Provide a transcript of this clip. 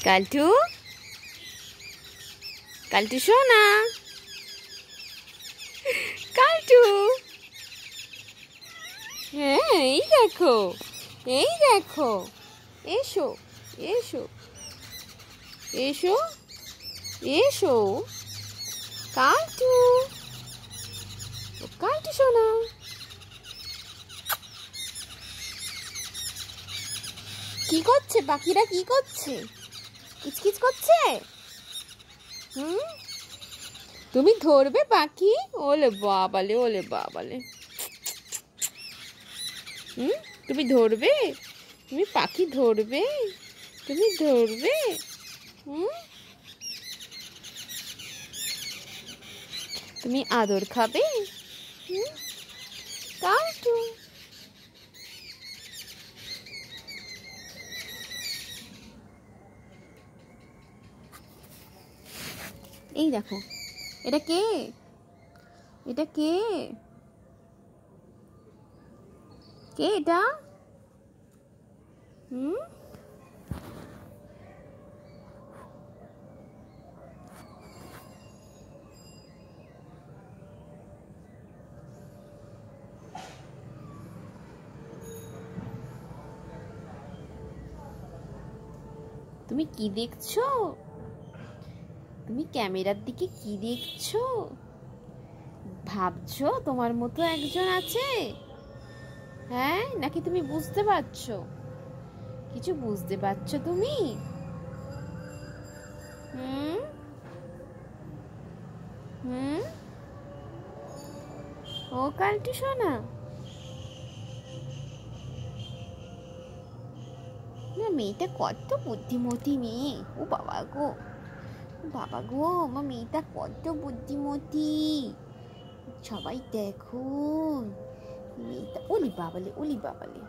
কালটু, কালটু সোনা, কালটু। হ্যাঁ, এই দেখো, এই দেখো, এসো এসো এসো এসো। কালটু, কালটু সোনা। কি করছে পাখিরা, কি করছে? কিচকিচ করছে। তুমি ধরবে পাখি? ওলে বাবালে, ওলে বাবালে। তুমি ধরবে? তুমি পাখি ধরবে? তুমি ধরবে? তুমি আদর খাবে? কালটু। এই দেখো, এটা কে? এটা কে? কে এটা? তুমি কি দেখছো? তুমি ক্যামেরার দিকে কি দেখছো? ভাবছো তোমার মতো একজন আছে? হ্যাঁ, নাকি তুমি বুঝতে পারছো? কিছু বুঝতে পারছো তুমি? ও কালটু সোনা, না মেয়েটা কত বুদ্ধিমতী মেয়ে। ও বাবা গো, বাবা গো, আমার মেয়েটা কত বুদ্ধিমতী। সবাই দেখো মেয়েটা। ওলি বাবালে, ওলি বাবালে।